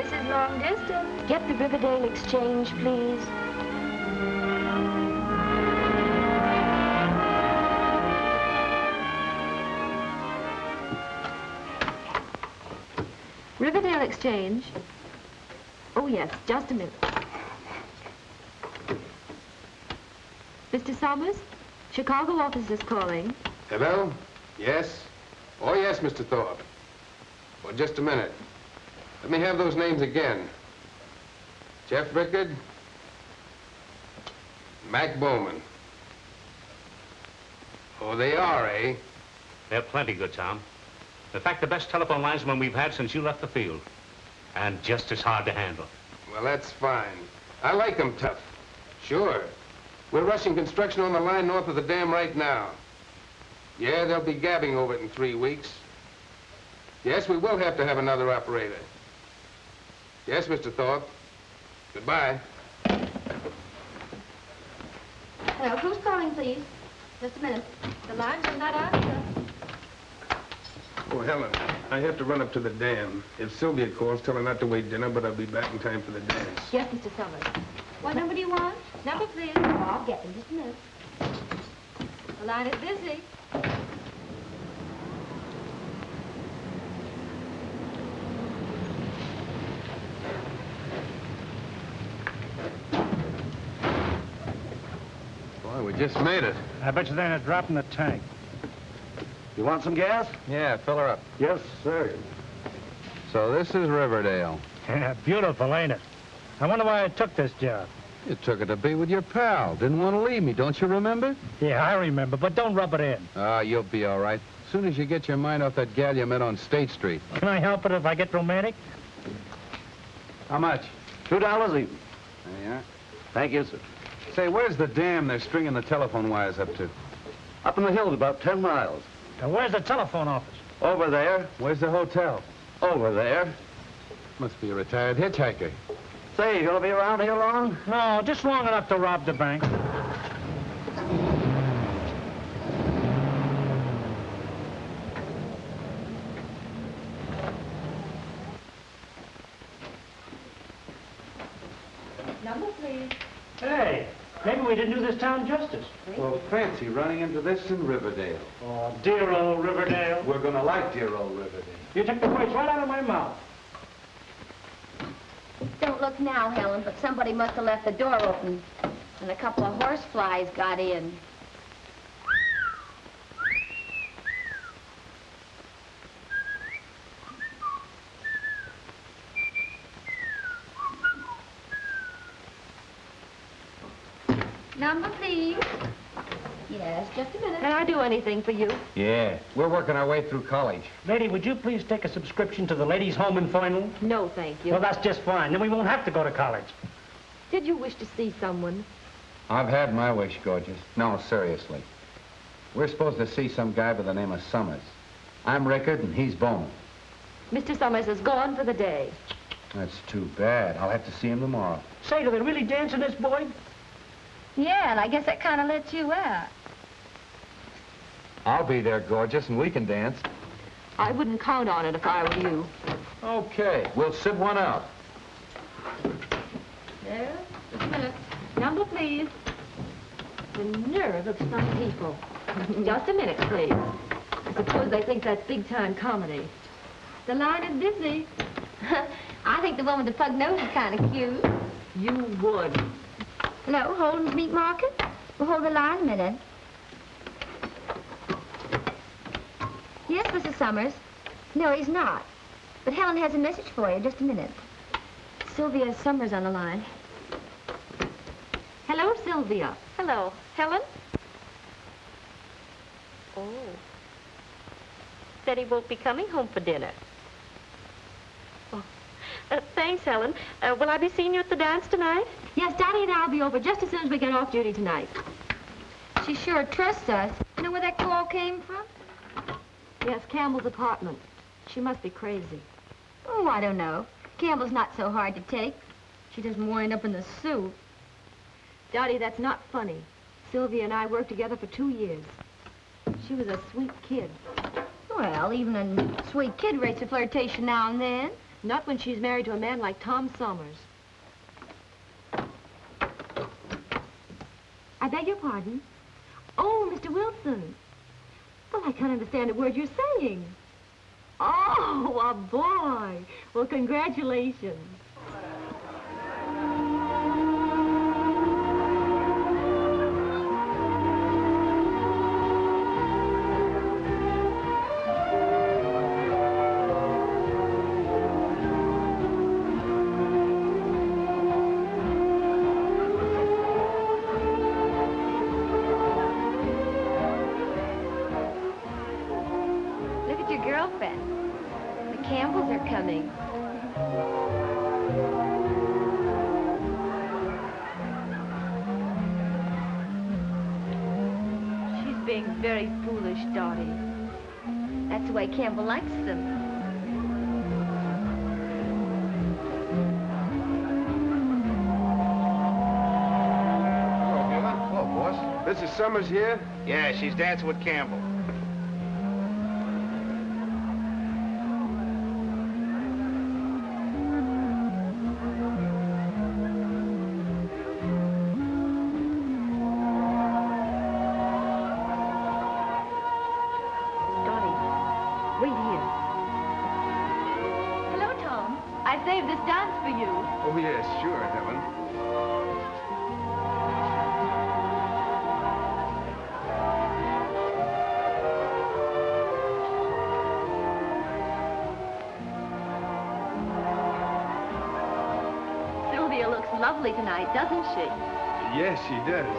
This is long distance. Get the Riverdale Exchange, please. Riverdale Exchange. Oh, yes, just a minute. Mr. Summers, Chicago office is calling. Hello? Yes? Oh, yes, Mr. Thorpe. Well, just a minute. Let me have those names again. Jeff Rickard. Mac Bowman. Oh, they are, eh? They're plenty good, Tom. In fact, the best telephone linesman we've had since you left the field. And just as hard to handle. Well, that's fine. I like them tough. Sure. We're rushing construction on the line north of the dam right now. Yeah, they'll be gabbing over it in 3 weeks. Yes, we will have to have another operator. Yes, Mr. Thorpe. Goodbye. Hello, who's calling, please? Just a minute. The lines are not on, sir. Oh, Helen, I have to run up to the dam. If Sylvia calls, tell her not to wait dinner, but I'll be back in time for the dance. Yes, Mr. Summers. What number do you want? Number, please. Oh, I'll get them. Just a minute. The line is busy. Boy, we just made it. I bet you they're in a drop in the tank. You want some gas? Yeah, fill her up. Yes, sir. So this is Riverdale. Yeah, beautiful, ain't it? I wonder why I took this job. You took it to be with your pal. Didn't want to leave me, don't you remember? Yeah, I remember, but don't rub it in. Ah, you'll be all right. As soon as you get your mind off that gal you met on State Street. Can I help it if I get romantic? How much? $2 even. There you are. Thank you, sir. Say, where's the dam they're stringing the telephone wires up to? Up in the hills, about 10 miles. Now, where's the telephone office? Over there. Where's the hotel? Over there. Must be a retired hitchhiker. Say, you gonna be around here long? No, just long enough to rob the bank. Number, please. Hey, maybe we didn't do this town justice. Well, fancy running into this in Riverdale. Oh, dear old Riverdale. We're gonna like dear old Riverdale. You took the words right out of my mouth. Don't look now, Helen, but somebody must have left the door open, and a couple of horse flies got in. Number, please. Yes, just a minute. Can I do anything for you? Yeah, we're working our way through college. Lady, would you please take a subscription to the Ladies' Home in Final? No, thank you. Well, that's just fine. Then we won't have to go to college. Did you wish to see someone? I've had my wish, gorgeous. No, seriously. We're supposed to see some guy by the name of Summers. I'm Rickard, and he's Bowman. Mr. Summers is gone for the day. That's too bad. I'll have to see him tomorrow. Say, do they really dance in this, boy? Yeah, and I guess that kind of lets you out. I'll be there, gorgeous, and we can dance. I wouldn't count on it if I were you. Okay, we'll sit one out. There, just a minute. Number, please. The nerve of some people. Just a minute, please. I suppose they think that's big-time comedy. The line is busy. I think the one with the pug nose is kind of cute. You would. Hello, Holden's Meat Market? We'll hold the line a minute. Yes, Mrs. Summers. No, he's not. But Helen has a message for you. Just a minute. Sylvia Summers on the line. Hello, Sylvia. Hello. Helen? Oh. Said he won't be coming home for dinner. Oh. Thanks, Helen. Will I be seeing you at the dance tonight? Yes, Dottie and I'll be over just as soon as we get off duty tonight. She sure trusts us. You know where that call came from? Yes, Campbell's apartment. She must be crazy. Oh, I don't know. Campbell's not so hard to take. She doesn't wind up in the soup. Dottie, that's not funny. Sylvia and I worked together for 2 years. She was a sweet kid. Well, even a sweet kid rates a flirtation now and then. Not when she's married to a man like Tom Summers. I beg your pardon? Oh, Mr. Wilson. Well, I can't understand a word you're saying. Oh, a boy. Well, congratulations. Very foolish, Dottie. That's the way Campbell likes them. Hello, Gila. Hello, boss. Mrs. Summers here? Yeah, she's dancing with Campbell. Oh, yes, sure, Helen. Sylvia looks lovely tonight, doesn't she? Yes, she does.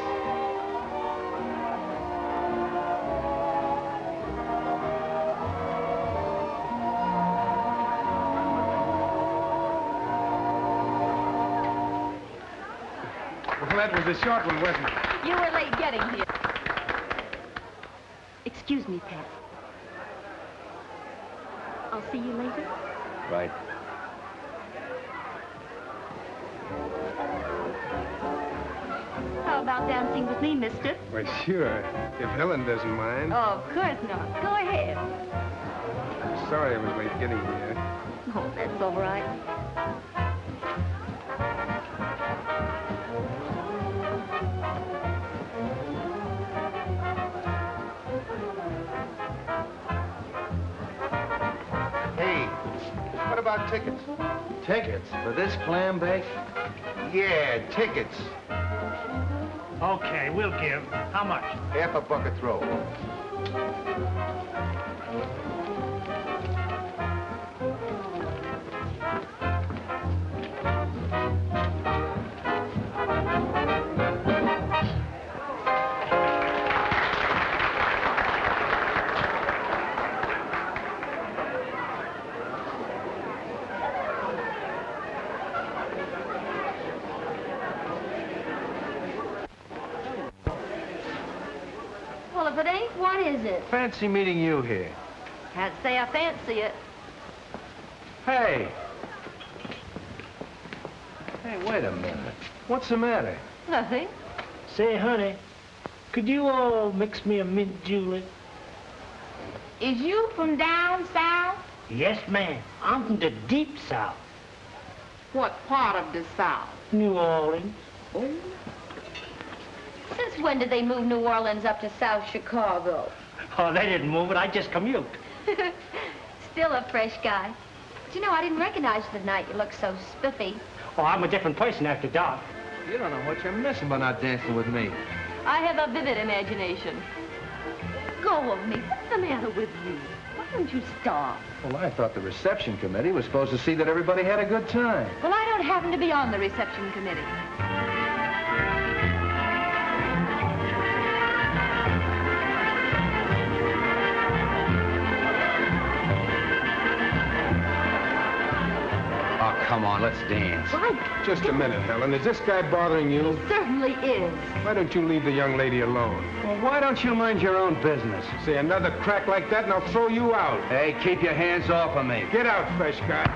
That was a short one, wasn't it? You were late getting here. Excuse me, Pat. I'll see you later. Right. How about dancing with me, mister? Well, sure, if Helen doesn't mind. Oh, of course not. Go ahead. I'm sorry I was late getting here. Oh, that's all right. What about tickets? Tickets for this clam bake? Yeah, tickets. Okay, we'll give. How much? Half a bucket throw. What is it? Fancy meeting you here. Can't say I fancy it. Hey. Hey, wait a minute. What's the matter? Nothing. Say, honey, could you all mix me a mint julep? Is you from down south? Yes, ma'am. I'm from the deep south. What part of the south? New Orleans. Oh. Since when did they move New Orleans up to South Chicago? Oh, they didn't move it. I just commute. Still a fresh guy. But you know, I didn't recognize you the night. You looked so spiffy. Oh, I'm a different person after dark. You don't know what you're missing by not dancing with me. I have a vivid imagination. Go of me. What's the matter with you? Why don't you stop? Well, I thought the reception committee was supposed to see that everybody had a good time. Well, I don't happen to be on the reception committee. Come on, let's dance. What? Just a minute, Helen. Is this guy bothering you? He certainly is. Why don't you leave the young lady alone? Well, why don't you mind your own business? Say another crack like that and I'll throw you out. Hey, keep your hands off of me. Get out, fresh guy.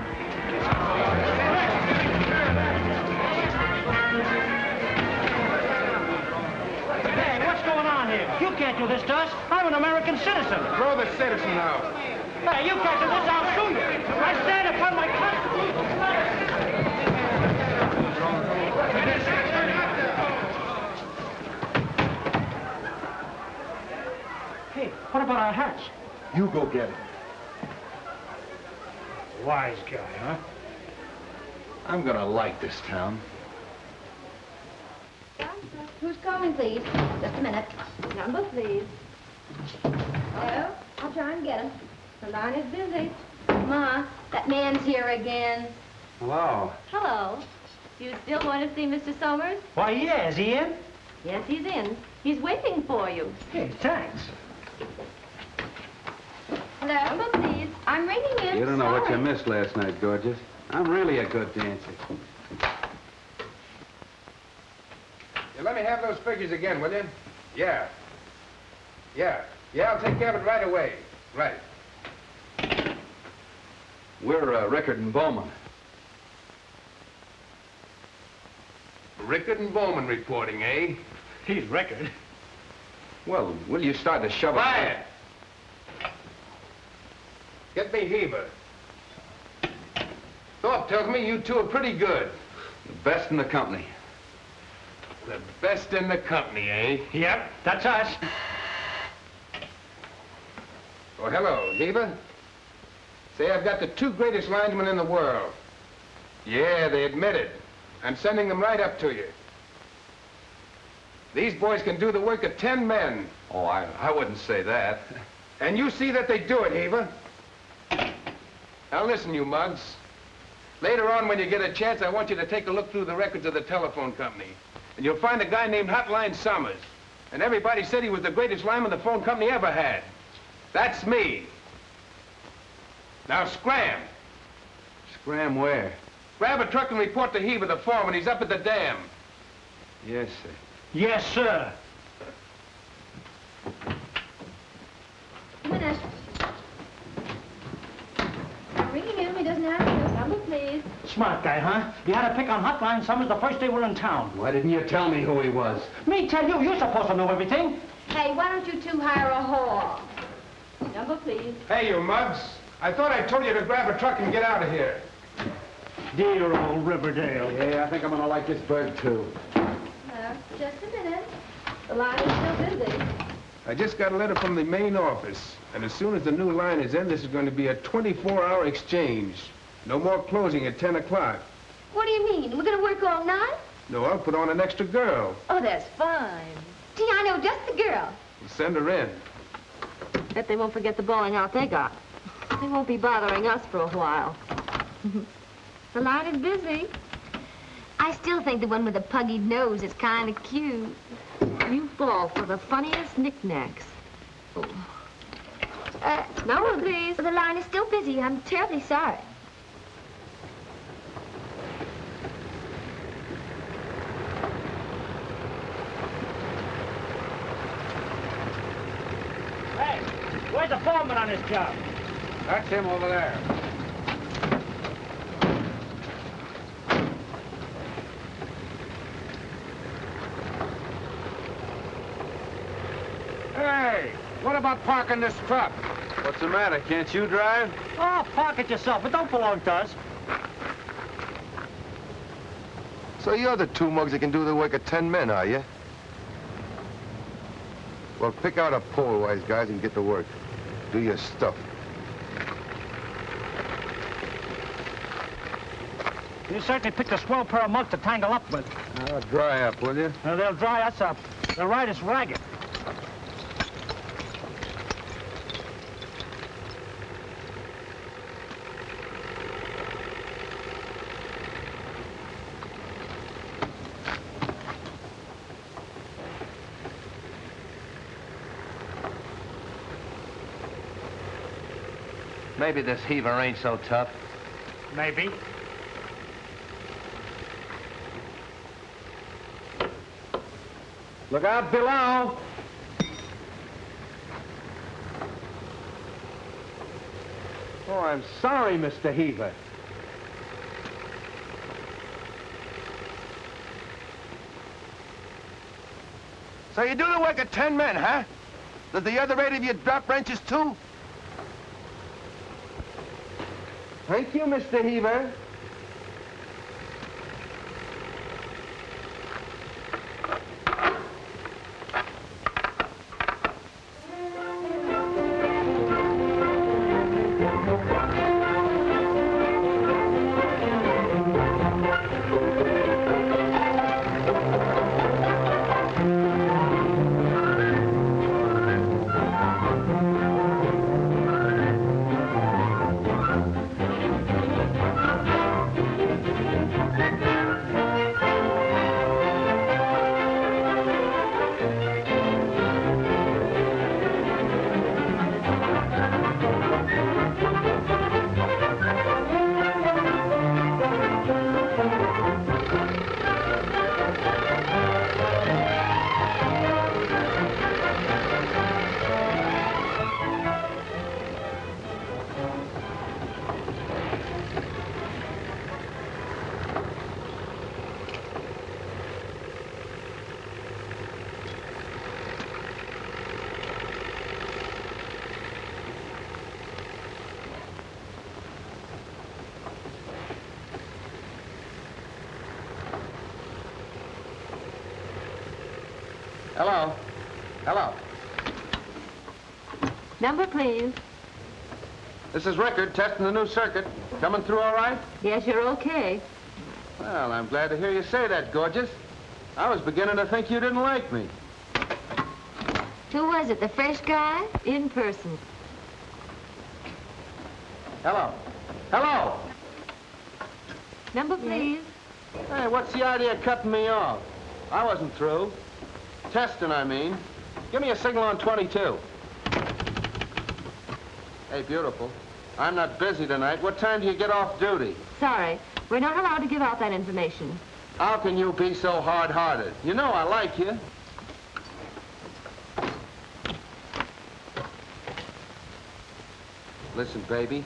Hey, what's going on here? You can't do this to us. I'm an American citizen. Throw the citizen out. Hey, you can't do this. I'll sue you. I stand upon my Constitution. our hats. You go get it. Wise guy, huh? I'm gonna like this town. Who's calling, please? Just a minute. Number, please. Hello? I'll try and get him. The line is busy. Ma, that man's here again. Hello. Hello. Do you still want to see Mr. Somers? Why, yeah, is he in? Yes, he's in. He's waiting for you. Hey, thanks. Hello? Number, please. I'm ringing in. You don't know what you Sorry. missed last night, gorgeous. I'm really a good dancer. Yeah, let me have those figures again, will you? Yeah. Yeah, I'll take care of it right away. Right. We're Rickard and Bowman. Rickard and Bowman reporting, eh? He's record. Well, will you start to shove it? Quiet! Get me Heber. Thorpe tells me you two are pretty good. The best in the company. The best in the company, eh? Yep, that's us. Oh, hello, Heber. Say, I've got the two greatest linesmen in the world. Yeah, they admit it. I'm sending them right up to you. These boys can do the work of 10 men. Oh, I wouldn't say that. And you see that they do it, Heber. Now listen, you mugs. Later on, when you get a chance, I want you to take a look through the records of the telephone company. And you'll find a guy named Hotline Summers. And everybody said he was the greatest lineman the phone company ever had. That's me. Now scram. Scram where? Grab a truck and report to Heber, the foreman. He's up at the dam. Yes, sir. Yes, sir. A minute. I'm ringing him. He doesn't answer. Number, please. Smart guy, huh? You had to pick on Hotline Summers the first day we were in town. Why didn't you tell me who he was? Me tell you, you're supposed to know everything. Hey, why don't you two hire a whore? Number, please. Hey, you mugs. I thought I told you to grab a truck and get out of here. Dear old Riverdale. Yeah, I think I'm gonna like this bird, too. Just a minute. The line is still busy. I just got a letter from the main office. And as soon as the new line is in, this is going to be a 24-hour exchange. No more closing at 10 o'clock. What do you mean? We're going to work all night? No, I'll put on an extra girl. Oh, that's fine. Gee, I know just the girl. We'll send her in. Bet they won't forget the bowling out they got. They won't be bothering us for a while. The line is busy. I still think the one with the puggy nose is kind of cute. You fall for the funniest knickknacks. Oh. Number, please. The line is still busy. I'm terribly sorry. Hey, where's the foreman on this job? That's him over there. Hey, what about parking this truck? What's the matter? Can't you drive? Oh, park it yourself. It don't belong to us. So you're the two mugs that can do the work of 10 men, are you? Well, pick out a pole, wise guys, and get to work. Do your stuff. You certainly picked a swell pair of mugs to tangle up with. Dry up, will you? They'll dry us up. They'll ride us ragged. Maybe this heaver ain't so tough. Maybe. Look out below. Oh, I'm sorry, Mr. Heaver. So you do the work of 10 men, huh? Does the other 8 of you drop wrenches, too? Thank you, Mr. Heaver. Hello. Hello. Number, please. This is Rickard, testing the new circuit. Coming through all right? Yes, you're okay. Well, I'm glad to hear you say that, gorgeous. I was beginning to think you didn't like me. Who was it, the fresh guy? In person. Hello. Hello. Number, please. Hey, what's the idea of cutting me off? I wasn't through. Testing, I mean. Give me a signal on 22. Hey, beautiful. I'm not busy tonight. What time do you get off duty? Sorry, we're not allowed to give out that information. How can you be so hard-hearted? You know I like you. Listen, baby,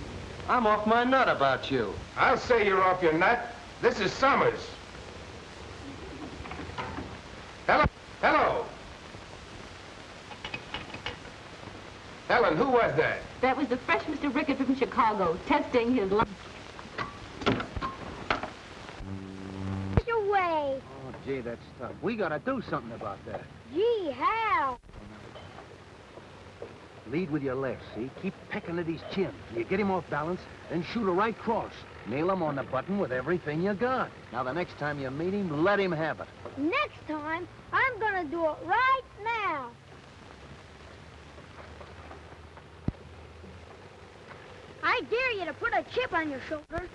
I'm off my nut about you. I'll say you're off your nut. This is Summers. Hello? Hello? Helen, who was that? That was the fresh Mr. Rickard from Chicago, testing his lunch. Away. Oh, gee, that's tough. We gotta do something about that. Gee, how? Lead with your left, see? Keep pecking at his chin. You get him off balance, then shoot a right cross. Nail him on the button with everything you got. Now, the next time you meet him, let him have it. Next time, I'm gonna do it right now. I dare you to put a chip on your shoulder.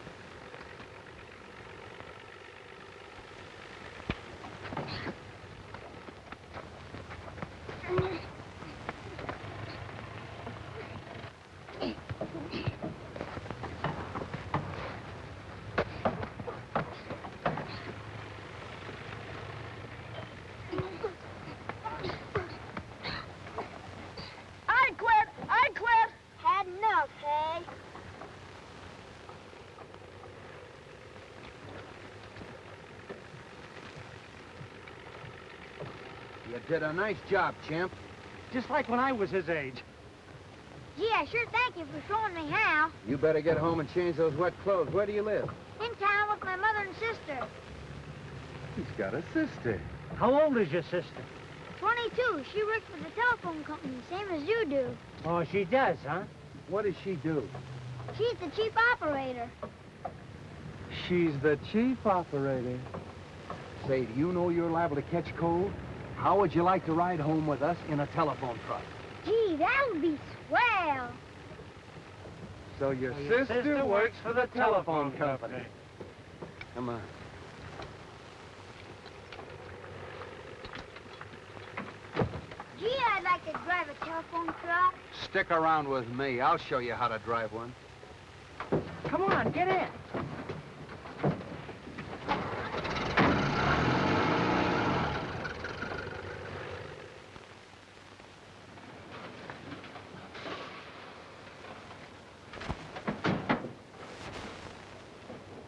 I quit. Had enough, hey? You did a nice job, champ. Just like when I was his age. Gee, I sure thank you for showing me how. You better get home and change those wet clothes. Where do you live? In town with my mother and sister. He's got a sister. How old is your sister? 22. She works for the telephone company, same as you do. Oh, she does, huh? What does she do? She's the chief operator. She's the chief operator. Say, do you know you're liable to catch cold? How would you like to ride home with us in a telephone truck? Gee, that would be swell. So your sister works for the telephone company. Come on. Gee, I'd like to drive a telephone truck. Stick around with me. I'll show you how to drive one. Come on, get in.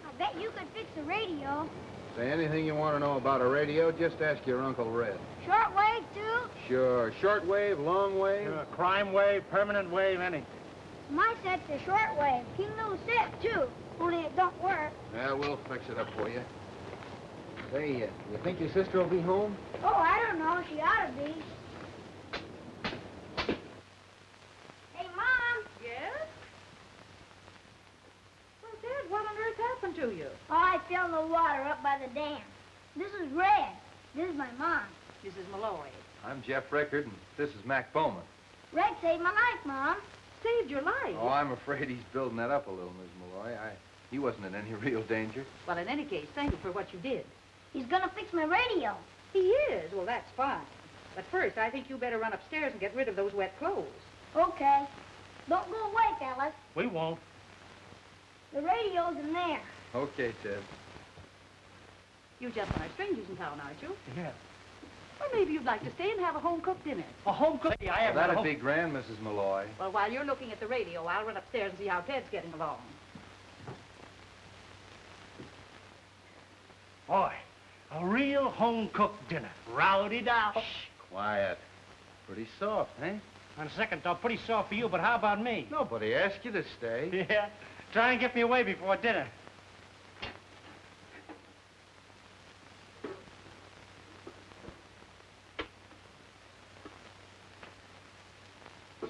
I bet you could fix a radio. Say, anything you want to know about a radio, just ask your Uncle Red. Shortwave, too? Sure. Shortwave, long wave. Crime wave, permanent wave, anything. My set's a shortwave. King Lou's set, too. Only it don't work. Yeah, we'll fix it up for you. Say, you think your sister will be home? Oh, I don't know. She ought to be. Hey, Mom. Yes? Well, Dad, what on earth happened to you? Oh, I fell in the water up by the dam. This is Red. This is my mom. Mrs. Malloy. I'm Jeff Rickard, and this is Mac Bowman. Red saved my life, Mom. Saved your life. Oh, I'm afraid he's building that up a little, Miss Malloy. He wasn't in any real danger. Well, in any case, thank you for what you did. He's gonna fix my radio. He is? Well, that's fine. But first, I think you better run upstairs and get rid of those wet clothes. Okay. Don't go away, fellas. We won't. The radio's in there. Okay, Ted. You gentlemen are strangers in town, aren't you? Yeah. Or maybe you'd like to stay and have a home-cooked dinner. A home cook? I have That'd be grand, Mrs. Malloy. Well, while you're looking at the radio, I'll run upstairs and see how Ted's getting along. Boy, a real home-cooked dinner. Rowdy-dow. Shh, quiet. Pretty soft, eh? On second thought, pretty soft for you, but how about me? Nobody asked you to stay. Yeah. Try and get me away before dinner.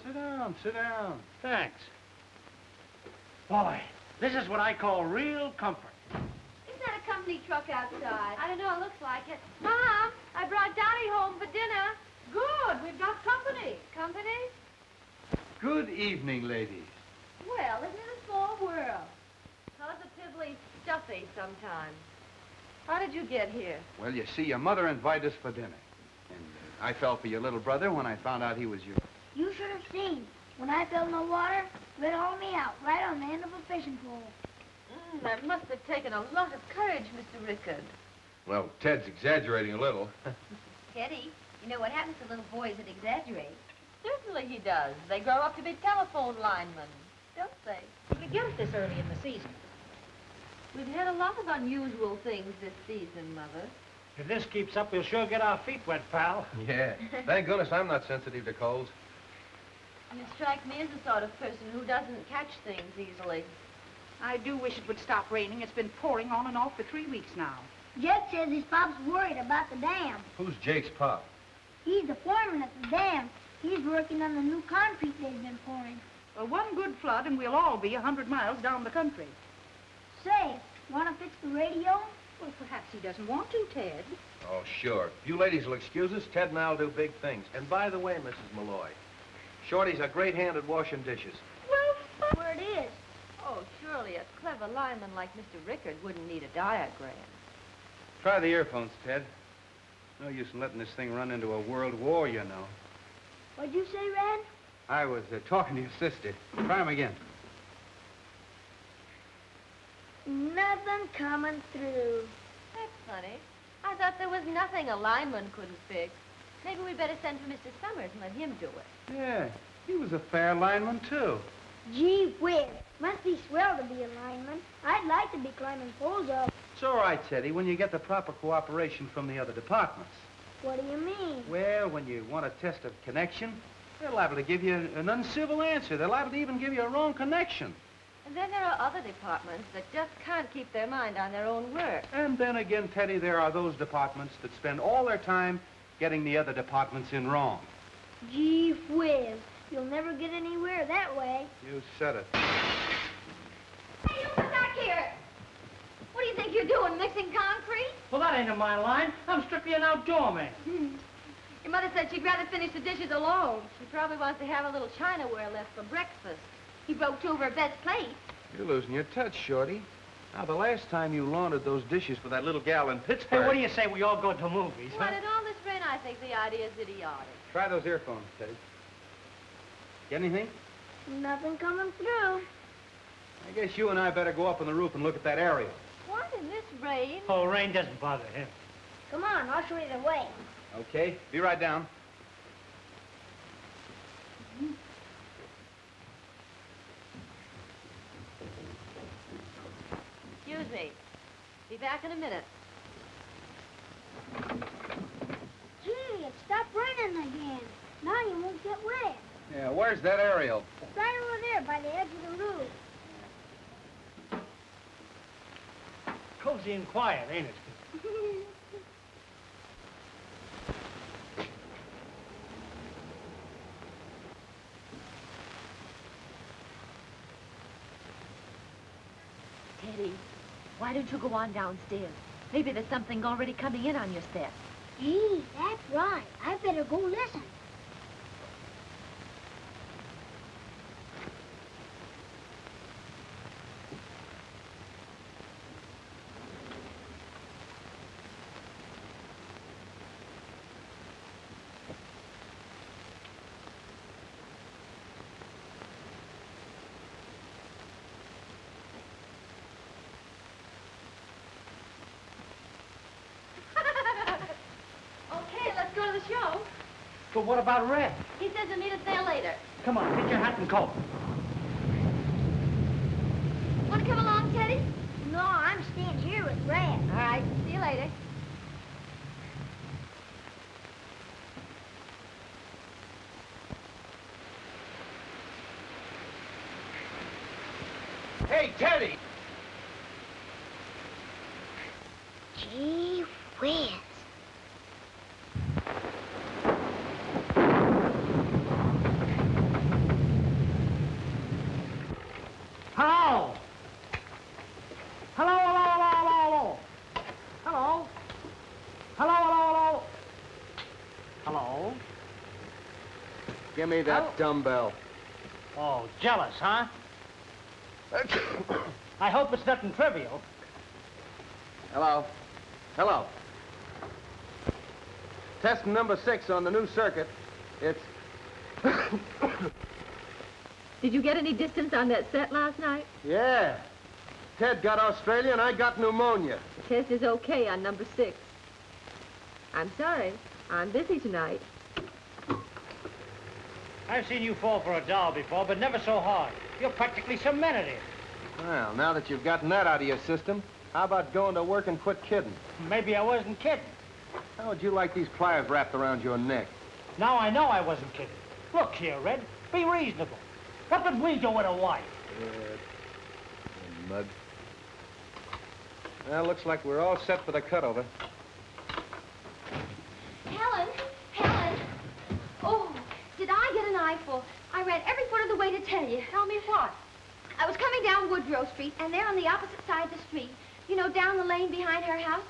Sit down, sit down. Thanks. Boy, this is what I call real comfort. Isn't that a company truck outside? I don't know, it looks like it. Mom, I brought Dottie home for dinner. Good, we've got company. Company? Good evening, ladies. Well, isn't it a small world? Positively stuffy sometimes. How did you get here? Well, you see, your mother invited us for dinner. And I fell for your little brother when I found out he was yours. You should have seen. When I fell in the water, Red hauled me out right on the end of a fishing pole. That must have taken a lot of courage, Mr. Rickard. Well, Ted's exaggerating a little. Teddy, you know what happens to little boys that exaggerate? Certainly he does. They grow up to be telephone linemen, don't they? You could get it this early in the season. We've had a lot of unusual things this season, Mother. If this keeps up, we'll sure get our feet wet, pal. Yeah. Thank goodness I'm not sensitive to colds. You strike me as the sort of person who doesn't catch things easily. I do wish it would stop raining. It's been pouring on and off for 3 weeks now. Jed says his pop's worried about the dam. Who's Jake's pop? He's the foreman at the dam. He's working on the new concrete they've been pouring. Well, one good flood and we'll all be 100 miles down the country. Say, want to fix the radio? Well, perhaps he doesn't want to, Ted. Oh, sure. If you ladies will excuse us, Ted and I'll do big things. And by the way, Mrs. Malloy, Shorty's a great hand at washing dishes. Well, where it is. Oh, surely a clever lineman like Mr. Rickard wouldn't need a diagram. Try the earphones, Ted. No use in letting this thing run into a world war, you know. What'd you say, Red? I was talking to your sister. Try 'em again. Nothing coming through. That's funny. I thought there was nothing a lineman couldn't fix. Maybe we'd better send for Mr. Summers and let him do it. Yeah, he was a fair lineman, too. Gee whiz. Must be swell to be a lineman. I'd like to be climbing poles up. It's all right, Teddy, when you get the proper cooperation from the other departments. What do you mean? Well, when you want to test a connection, they're liable to give you an uncivil answer. They're liable to even give you a wrong connection. And then there are other departments that just can't keep their mind on their own work. And then again, Teddy, there are those departments that spend all their time getting the other departments in wrong. Gee whiz. You'll never get anywhere that way. You said it. Hey, you come back here! What do you think you're doing, mixing concrete? Well, that ain't in my line. I'm strictly an outdoor man. Your mother said she'd rather finish the dishes alone. She probably wants to have a little chinaware left for breakfast. He broke two of her best plates. You're losing your touch, Shorty. Now, the last time you laundered those dishes for that little gal in Pittsburgh... Hey, what do you say we all go to movies, Well, huh? in all this rain, I think the idea is idiotic. Try those earphones, Teddy. Get anything? Nothing coming through. I guess you and I better go up on the roof and look at that aerial. What in this rain? Oh, rain doesn't bother him. Come on, I'll show you the way. Okay, be right down. Excuse me. Be back in a minute. Gee, it stopped raining again. Now you won't get wet. Yeah, where's that aerial? It's right over there by the edge of the roof. Cozy and quiet, ain't it? Teddy, why don't you go on downstairs? Maybe there's something already coming in on your step. Gee, that's right. I better go listen. Show. But what about Red? He says he'll meet us there later. Come on, get your hat and coat. Want to come along, Teddy? No, I'm staying here with Red. All right, see you later. Hey, Teddy! Gee whiz. Give me that dumbbell. Oh, jealous, huh? I hope it's nothing trivial. Hello. Hello. Test number 6 on the new circuit. It's... Did you get any distance on that set last night? Yeah. Ted got Australia and I got pneumonia. The test is okay on number 6. I'm sorry. I'm busy tonight. I've seen you fall for a doll before, but never so hard. You're practically cemented it. Well, now that you've gotten that out of your system, how about going to work and quit kidding? Maybe I wasn't kidding. How would you like these pliers wrapped around your neck? Now I know I wasn't kidding. Look here, Red. Be reasonable. What would we do with a wife? Mud. Well, looks like we're all set for the cutover. Helen! Helen! Oh, did I get an eyeful? I ran every foot of the way to tell you. Tell me what? I was coming down Woodrow Street, and there on the opposite side of the street, you know, down the lane behind her house,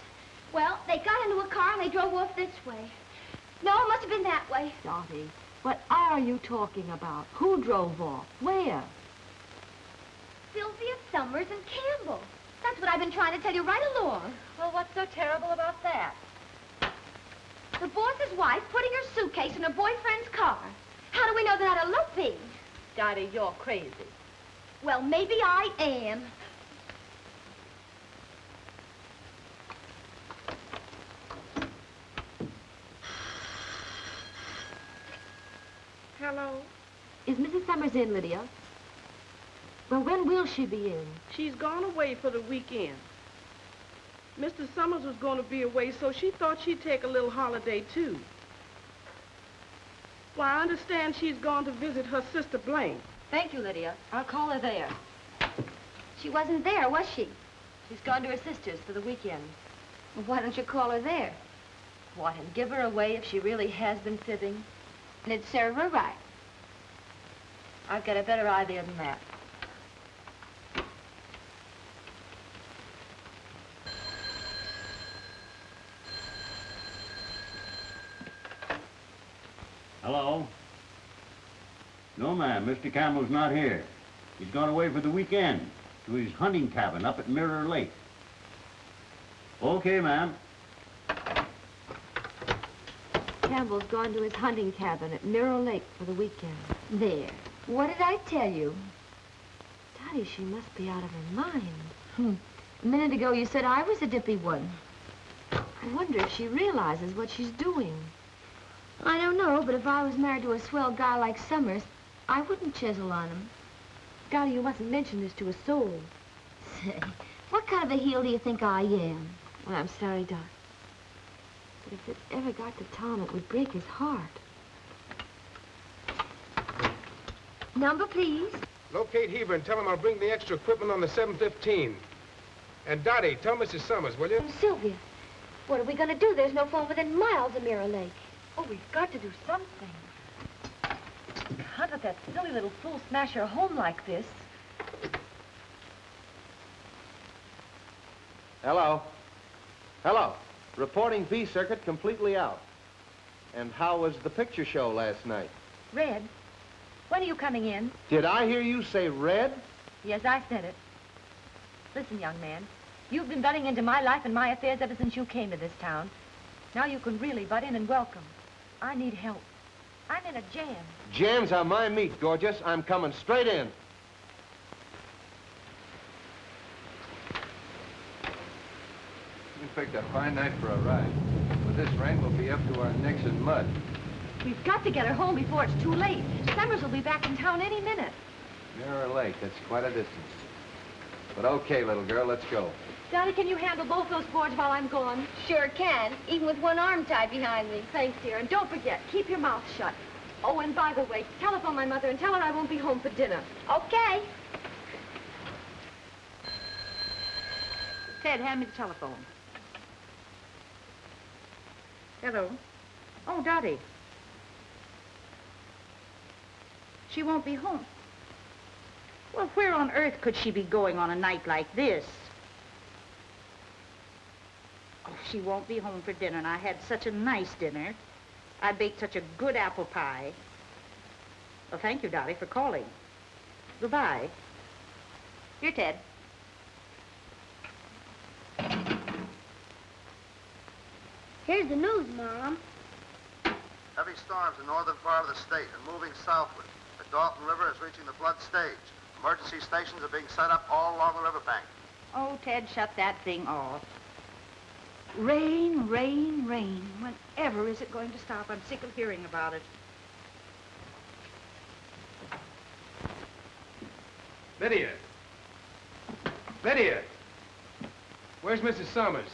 well, they got into a car and they drove off this way. No, it must have been that way. Dottie, what are you talking about? Who drove off? Where? Sylvia Summers and Campbell. That's what I've been trying to tell you right along. Well, what's so terrible about that? The boss's wife putting her suitcase in her boyfriend's car. How do we know they're not eloping? Dottie, you're crazy. Well, maybe I am. Hello? Is Mrs. Summers in, Lydia? Well, when will she be in? She's gone away for the weekend. Mr. Summers was going to be away, so she thought she'd take a little holiday, too. Well, I understand she's gone to visit her sister Blank. Thank you, Lydia. I'll call her there. She wasn't there, was she? She's gone to her sister's for the weekend. Well, why don't you call her there? What, and give her away if she really has been fibbing? And it'd serve her right. I've got a better idea than that. Hello? No, ma'am. Mr. Campbell's not here. He's gone away for the weekend to his hunting cabin up at Mirror Lake. Okay, ma'am. Campbell's gone to his hunting cabin at Mirror Lake for the weekend. There. What did I tell you? Dottie, she must be out of her mind. A minute ago you said I was a dippy one. I wonder if she realizes what she's doing. I don't know, but if I was married to a swell guy like Summers, I wouldn't chisel on him. Dottie, you mustn't mention this to a soul. Say, what kind of a heel do you think I am? Well, I'm sorry, Dot. But if it ever got to Tom, it would break his heart. Number, please. Locate Heber and tell him I'll bring the extra equipment on the 7:15. And Dottie, tell Mrs. Summers, will you? Sylvia, what are we going to do? There's no phone within miles of Mirror Lake. Oh, we've got to do something. Can't let that silly little fool smash her home like this. Hello. Hello. Reporting B circuit completely out. And how was the picture show last night? Red, when are you coming in? Did I hear you say Red? Yes, I said it. Listen, young man, you've been butting into my life and my affairs ever since you came to this town. Now you can really butt in and welcome. I need help. I'm in a jam. Jams are my meat, gorgeous. I'm coming straight in. We picked a fine night for a ride. With this rain, we'll be up to our necks in mud. We've got to get her home before it's too late. Summers will be back in town any minute. Mirror Lake, that's quite a distance. But okay, little girl, let's go. Dottie, can you handle both those boards while I'm gone? Sure can, even with one arm tied behind me. Thanks, dear. And don't forget, keep your mouth shut. Oh, and by the way, telephone my mother and tell her I won't be home for dinner. Okay. Ted, hand me the telephone. Hello. Oh, Dottie. She won't be home. Well, where on earth could she be going on a night like this? Oh, she won't be home for dinner, and I had such a nice dinner. I baked such a good apple pie. Well, thank you, Dottie, for calling. Goodbye. Here, Ted. Here's the news, Mom. Heavy storms in northern part of the state and moving southward. The Dalton River is reaching the flood stage. Emergency stations are being set up all along the riverbank. Oh, Ted, shut that thing off. Rain, rain, rain. Whenever is it going to stop? I'm sick of hearing about it. Lydia! Lydia! Where's Mrs. Summers?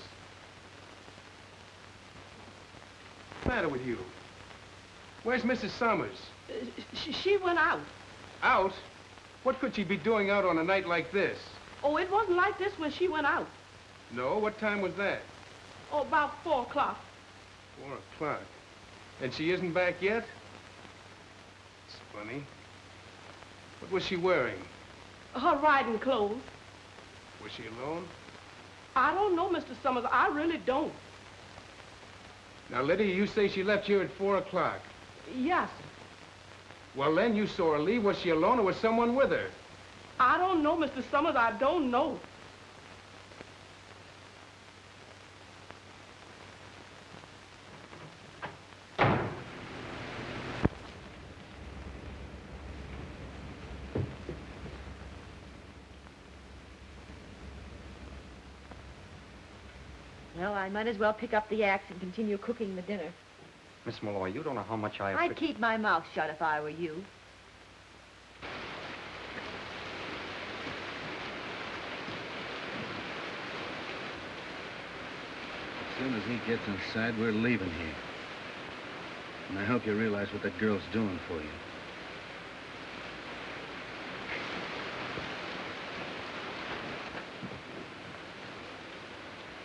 What's the matter with you? Where's Mrs. Summers? She went out. Out? What could she be doing out on a night like this? Oh, it wasn't like this when she went out. No, what time was that? Oh, about 4 o'clock. 4 o'clock. And she isn't back yet? It's funny. What was she wearing? Her riding clothes. Was she alone? I don't know, Mr. Summers. I really don't. Now, Lydia, you say she left here at 4 o'clock. Yes. Well, then you saw her leave. Was she alone or was someone with her? I don't know, Mr. Summers. I don't know. Well, I might as well pick up the axe and continue cooking the dinner. Miss Malloy, you don't know how much I... I'd keep my mouth shut if I were you. As soon as he gets inside, we're leaving here. And I hope you realize what that girl's doing for you.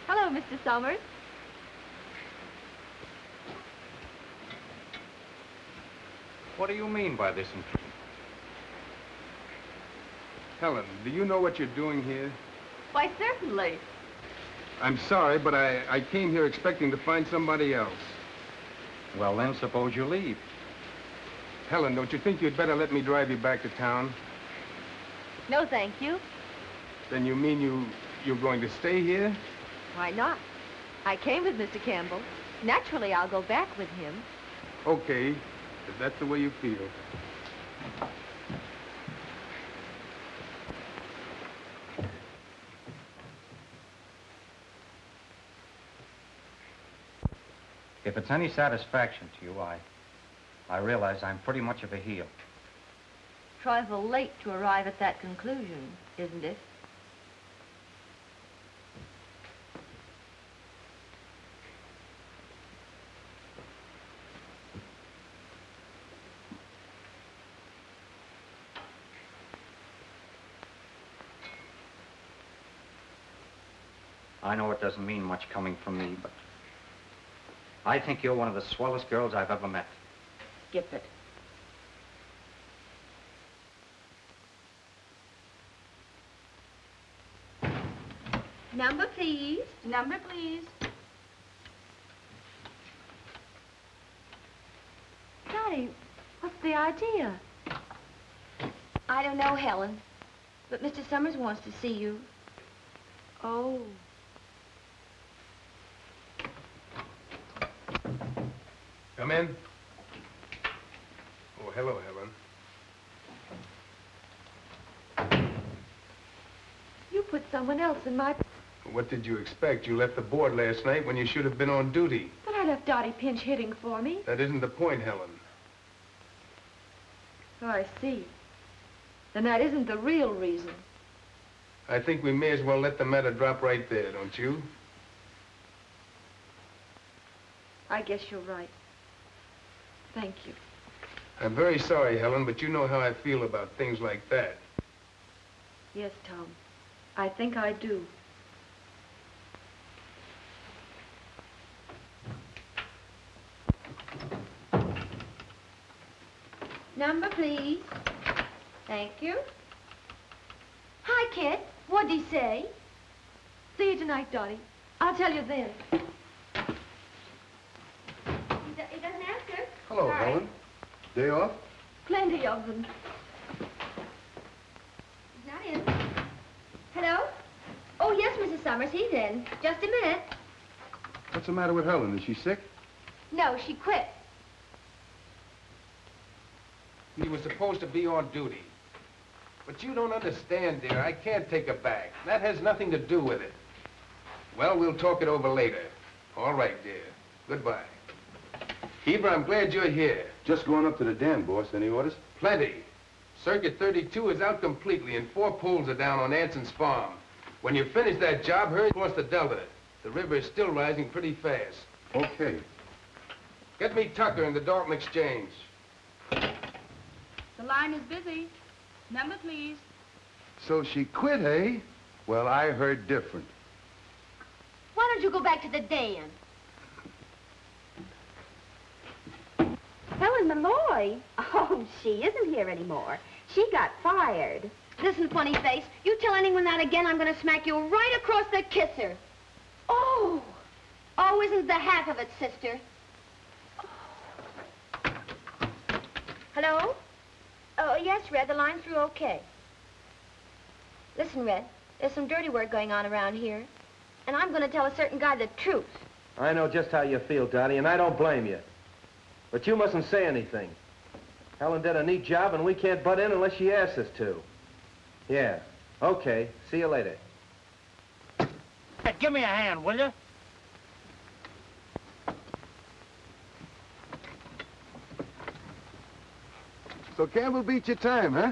Hello, Mr. Summers. What do you mean by this intrusion? Helen, do you know what you're doing here? Why, certainly. I'm sorry, but I came here expecting to find somebody else. Well, then, suppose you leave. Helen, don't you think you'd better let me drive you back to town? No, thank you. Then you mean you're going to stay here? Why not? I came with Mr. Campbell. Naturally, I'll go back with him. Okay, if that's the way you feel. If it's any satisfaction to you, I realize I'm pretty much of a heel. Trifle late to arrive at that conclusion, isn't it? I know it doesn't mean much coming from me, but I think you're one of the swellest girls I've ever met. Skip it. Number, please. Number, please. Dottie, what's the idea? I don't know, Helen. But Mr. Summers wants to see you. Oh. Come in. Oh, hello, Helen. You put someone else in my... What did you expect? You left the board last night when you should have been on duty. But I left Dottie pinch hitting for me. That isn't the point, Helen. Oh, I see. Then that isn't the real reason. I think we may as well let the matter drop right there, don't you? I guess you're right. Thank you. I'm very sorry, Helen, but you know how I feel about things like that. Yes, Tom. I think I do. Number, please. Thank you. Hi, kid. What'd he say? See you tonight, Dottie. I'll tell you then. He doesn't answer. Hello, Sorry. Helen. Day off? Plenty of them. He's not in. Hello? Oh, yes, Mrs. Summers, he's in. Just a minute. What's the matter with Helen? Is she sick? No, she quit. He was supposed to be on duty. But you don't understand, dear. I can't take her back. That has nothing to do with it. Well, we'll talk it over later. All right, dear. Goodbye. Keefe, I'm glad you're here. Just going up to the den, boss. Any orders? Plenty. Circuit 32 is out completely, and 4 poles are down on Anson's farm. When you finish that job, hurry across the delta. The river is still rising pretty fast. Okay. Get me Tucker in the Dalton Exchange. The line is busy. Number, please. So she quit, eh? Well, I heard different. Why don't you go back to the dam? Helen Malloy? Oh, she isn't here anymore. She got fired. Listen, funny face, you tell anyone that again, I'm gonna smack you right across the kisser. Oh! Oh, isn't the half of it, sister? Oh. Hello? Oh, yes, Red, the line's through okay. Listen, Red, there's some dirty work going on around here, and I'm gonna tell a certain guy the truth. I know just how you feel, Dottie, and I don't blame you. But you mustn't say anything. Helen did a neat job, and we can't butt in unless she asks us to. Yeah. Okay. See you later. Hey, give me a hand, will you? So Campbell beat your time, huh?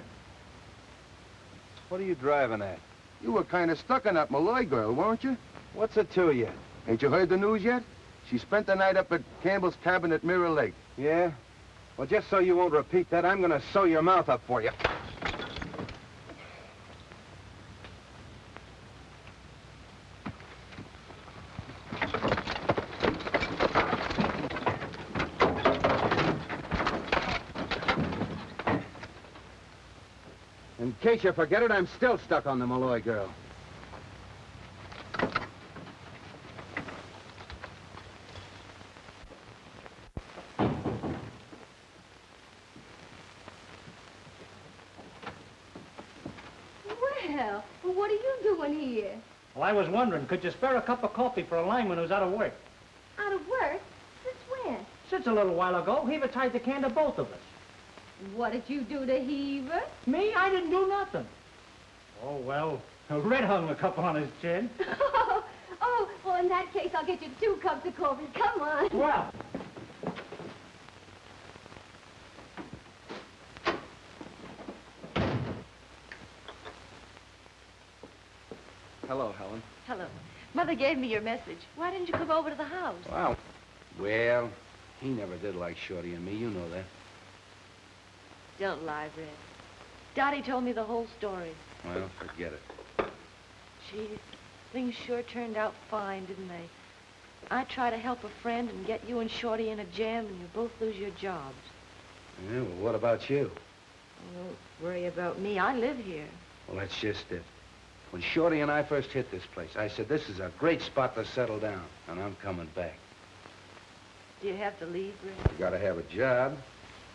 What are you driving at? You were kind of stuck on that Malloy girl, weren't you? What's it to you? Ain't you heard the news yet? She spent the night up at Campbell's cabin at Mirror Lake. Yeah? Well, just so you won't repeat that, I'm gonna sew your mouth up for you. In case you forget it, I'm still stuck on the Malloy girl. Well, what are you doing here? Well, I was wondering, could you spare a cup of coffee for a lineman who's out of work? Out of work? Since when? Since a little while ago, Heaver tied the can to both of us. What did you do to Heaver? Me? I didn't do nothing. Oh, well, Red hung a couple on his chin. Oh, well, in that case, I'll get you 2 cups of coffee. Come on. Well. Hello, Helen. Hello. Mother gave me your message. Why didn't you come over to the house? Wow. Well, he never did like Shorty and me. You know that. Don't lie, Red. Dottie told me the whole story. Well, forget it. Gee, things sure turned out fine, didn't they? I try to help a friend and get you and Shorty in a jam, and you both lose your jobs. Yeah, well, what about you? Don't worry about me. I live here. Well, that's just it. When Shorty and I first hit this place, I said, this is a great spot to settle down, and I'm coming back. Do you have to leave, Red? You gotta have a job.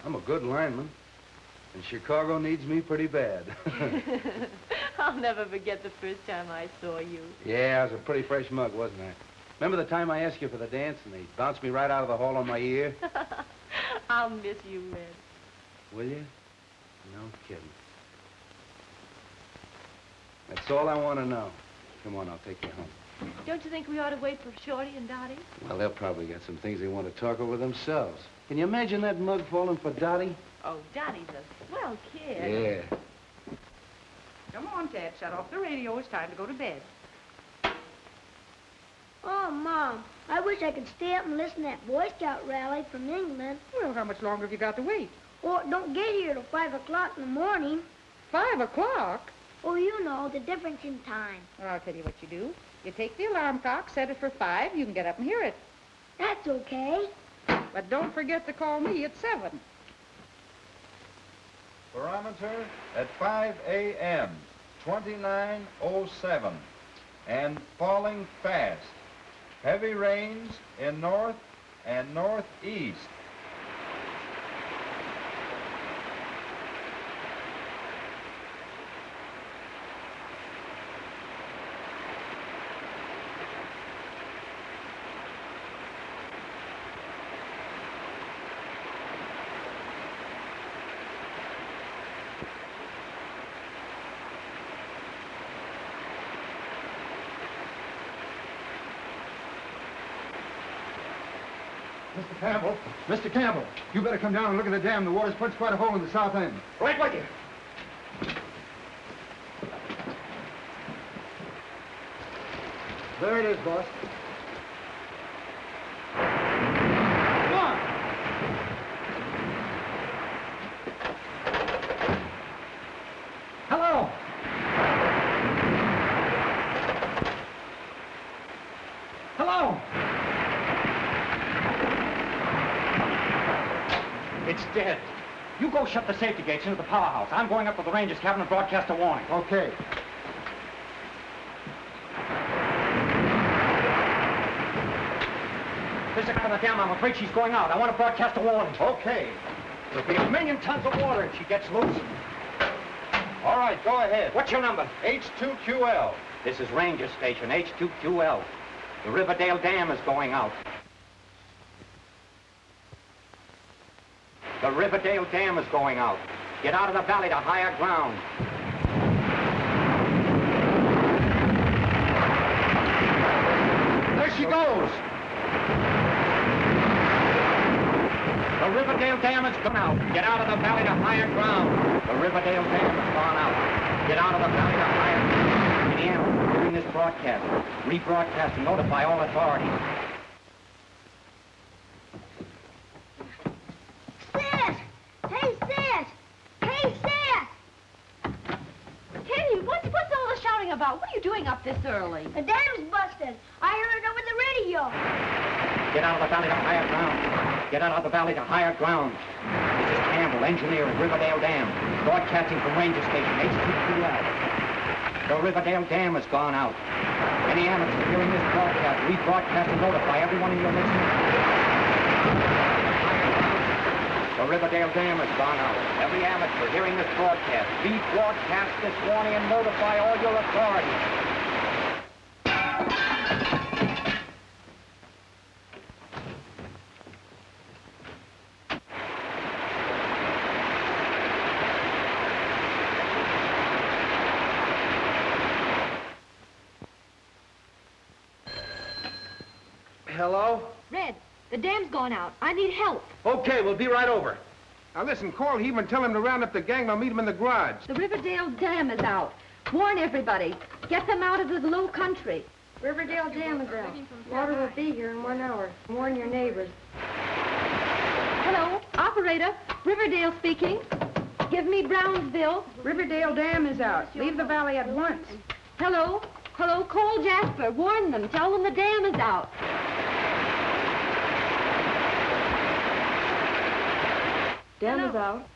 I'm a good lineman, and Chicago needs me pretty bad. I'll never forget the first time I saw you. Yeah, I was a pretty fresh mug, wasn't I? Remember the time I asked you for the dance, and they bounced me right out of the hall on my ear? I'll miss you, Red. Will you? No kidding. That's all I want to know. Come on, I'll take you home. Don't you think we ought to wait for Shorty and Dottie? Well, they'll probably got some things they want to talk over themselves. Can you imagine that mug falling for Dottie? Oh, Dottie's a swell kid. Yeah. Come on, Ted. Shut off the radio. It's time to go to bed. Oh, Mom, I wish I could stay up and listen to that Boy Scout rally from England. Well, how much longer have you got to wait? Oh, it don't get here till 5 o'clock in the morning. 5 o'clock? Oh, you know, the difference in time. Well, I'll tell you what you do. You take the alarm clock, set it for 5, you can get up and hear it. That's okay. But don't forget to call me at 7. Barometer at 5 a.m., 2907, and falling fast. Heavy rains in north and northeast. Mr. Campbell. Mr. Campbell, you better come down and look at the dam. The water's punched quite a hole in the south end. Right with you. There it is, boss. Come on. Hello. Hello. It's dead. You go shut the safety gates into the powerhouse. I'm going up to the ranger's cabin and broadcast a warning. Okay. There's a guy on the dam. I'm afraid she's going out. I want to broadcast a warning. Okay. There'll be 1,000,000 tons of water if she gets loose. All right, go ahead. What's your number? H2QL. This is Ranger Station, H2QL. The Riverdale Dam is going out. The Riverdale Dam is going out. Get out of the valley to higher ground. There she goes. The Riverdale Dam has gone out. Get out of the valley to higher ground. The Riverdale Dam has gone out. Get out of the valley to higher ground. Indiana, during this broadcast, rebroadcast and notify all authorities. Sis! Hey, Sis! Hey, Sis! Kenny, what's all the shouting about? What are you doing up this early? The dam's busted. I heard it over the radio. Get out of the valley to higher ground. Get out of the valley to higher ground. This is Campbell, engineer at Riverdale Dam, broadcasting from Ranger Station, H2QL. The Riverdale Dam has gone out. Any amateur hearing this broadcast, rebroadcast and notify everyone in your listening. The Riverdale Dam has gone out. Every amateur hearing this broadcast, rebroadcast this warning and notify all your authorities. Hello? Red, the dam's gone out. I need help. Okay, we'll be right over. Now listen, call Heave and tell him to round up the gang. I'll meet him in the garage. The Riverdale Dam is out. Warn everybody. Get them out of the low country. Riverdale Dam is out. Water will be here in 1 hour. Warn your neighbors. Hello, operator. Riverdale speaking. Give me Brownsville. Riverdale Dam is out. Leave the valley at once. Hello? Hello, call Jasper. Warn them. Tell them the dam is out. Dam is out.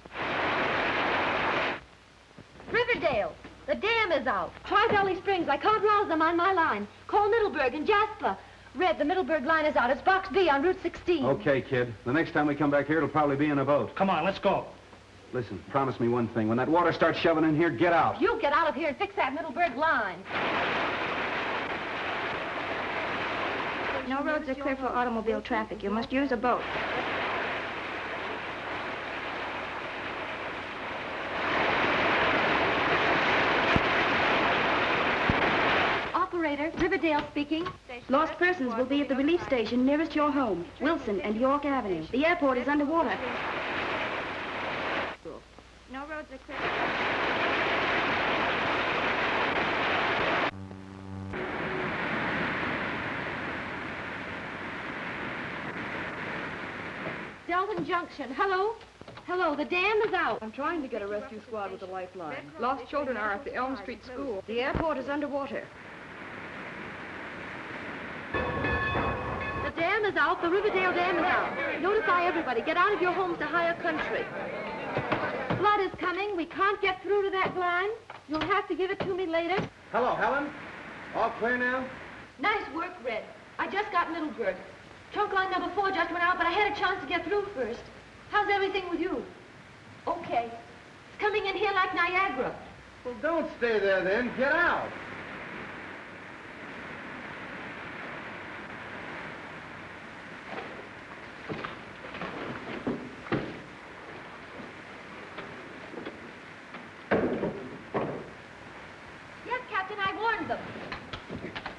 Riverdale, the dam is out. Try Valley Springs. I can't rouse them on my line. Call Middleburg and Jasper. Red, the Middleburg line is out. It's Box B on Route 16. Okay, kid. The next time we come back here, it'll probably be in a boat. Come on, let's go. Listen, promise me one thing. When that water starts shoving in here, get out. You get out of here and fix that Middleburg line. No roads are clear for automobile traffic. You must use a boat. Operator, Riverdale speaking. Lost persons will be at the relief station nearest your home, Wilson and York Avenue. The airport is underwater. No roads are clear. Delton Junction. Hello? Hello, the dam is out. I'm trying to get a rescue squad with a lifeline. Lost children are at the Elm Street School. The airport is underwater. The dam is out. The Riverdale Dam is out. Notify everybody. Get out of your homes to higher country. Flood is coming. We can't get through to that line. You'll have to give it to me later. Hello, Helen. All clear now? Nice work, Red. I just got Middleburg. Trunk line number 4 just went out, but I had a chance to get through first. How's everything with you? Okay. It's coming in here like Niagara. Well, don't stay there then. Get out. Yes, Captain, I warned them.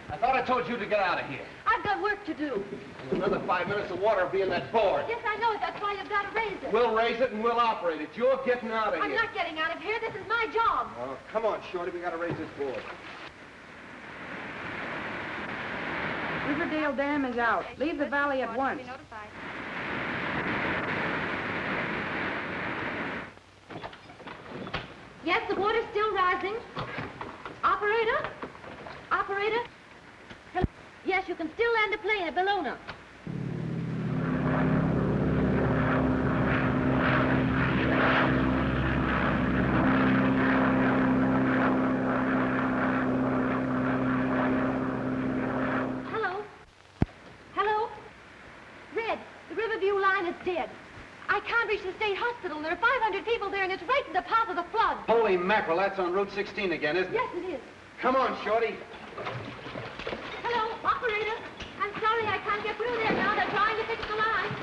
I thought I told you to get out of here. I've got work to do. In another 5 minutes, the water will be in that board. Yes, I know it. That's why you've got to raise it. We'll raise it and we'll operate it. You're getting out of I'm here. not getting out of here. This is my job. Oh, come on, Shorty. We got to raise this board. Riverdale Dam is out. Leave the valley at once. Yes, the water's still rising. Operator? Operator? Hello? Yes, you can still land a plane at Bellona. Hello? Hello? Red, the Riverview line is dead. I can't reach the state hospital. There are 500 people there, and it's right in the path of the flood. Holy mackerel, that's on Route 16 again, isn't it? Yes, it is. Come on, Shorty. Hello, operator. I'm sorry I can't get through there now. They're trying to fix the line.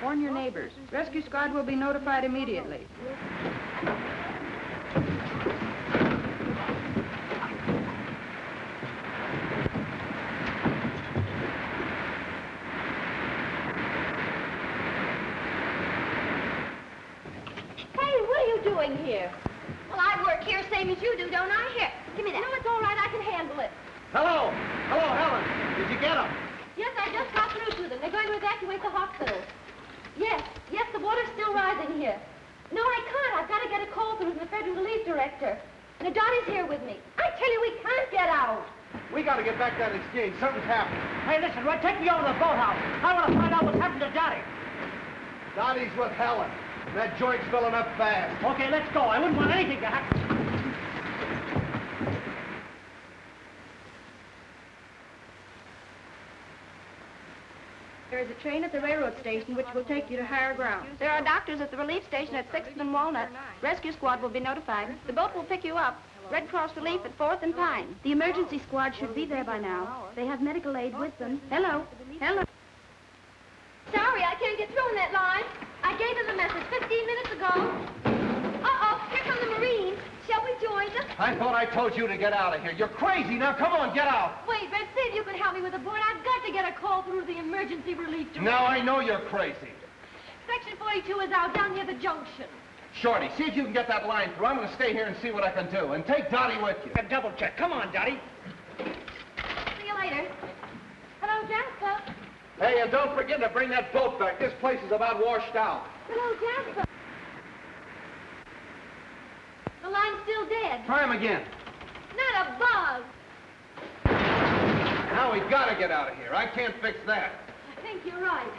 Warn your neighbors. Rescue squad will be notified immediately. Doing here? Well, I work here same as you do, don't I? Here, give me that. No, it's all right. I can handle it. Hello. Hello, Helen. Did you get him? Yes, I just got through to them. They're going to evacuate the hospital. Yes, the water's still rising here. No, I can't. I've got to get a call through to the Federal Relief Director. Now, Dottie's here with me. I tell you, we can't get out. We got to get back to that exchange. Something's happened. Hey, listen, Red, take me over to the boathouse. I want to find out what's happened to Dottie. Dottie's with Helen. That joint's filling up fast. Okay, let's go. I wouldn't want anything to happen. There is a train at the railroad station which will take you to higher ground. There are doctors at the relief station at 6th and Walnut. Rescue squad will be notified. The boat will pick you up. Red Cross Relief at 4th and Pine. The emergency squad should be there by now. They have medical aid with them. Hello? Hello? Sorry, I can't get through in that line. I gave them the message 15 minutes ago. Uh-oh, here come the Marines. Shall we join them? I thought I told you to get out of here. You're crazy. Now, come on, get out. Wait, Red, see if you can help me with the board. I've got to get a call through to the emergency relief director. Now, I know you're crazy. Section 42 is out down near the junction. Shorty, see if you can get that line through. I'm going to stay here and see what I can do. And take Dottie with you. And double check. Come on, Dottie. See you later. Hello, Jasper. Hey, and don't forget to bring that boat back. This place is about washed out. Hello, Jasper. The line's still dead. Try him again. Not a bug. Now we got to get out of here. I can't fix that. I think you're right.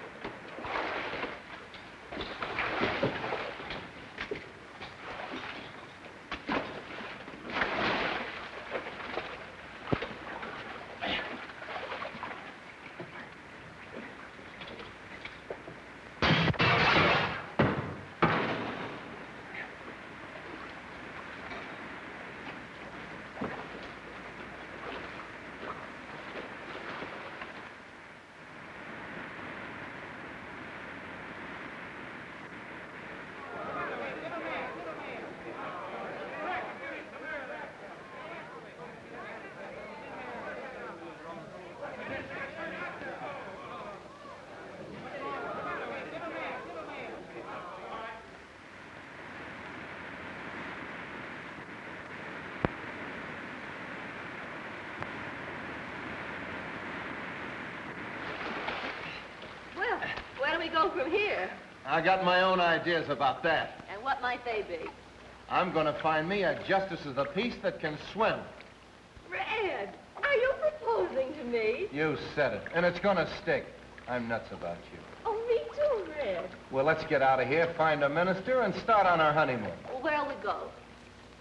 Where do we go from here? I got my own ideas about that. And what might they be? I'm going to find me a justice of the peace that can swim. Red, are you proposing to me? You said it, and it's going to stick. I'm nuts about you. Oh, me too, Red. Well, let's get out of here, find a minister, and start on our honeymoon. Well, where'll we go?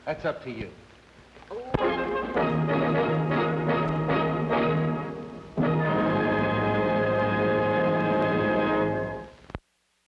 That's up to you. Oh.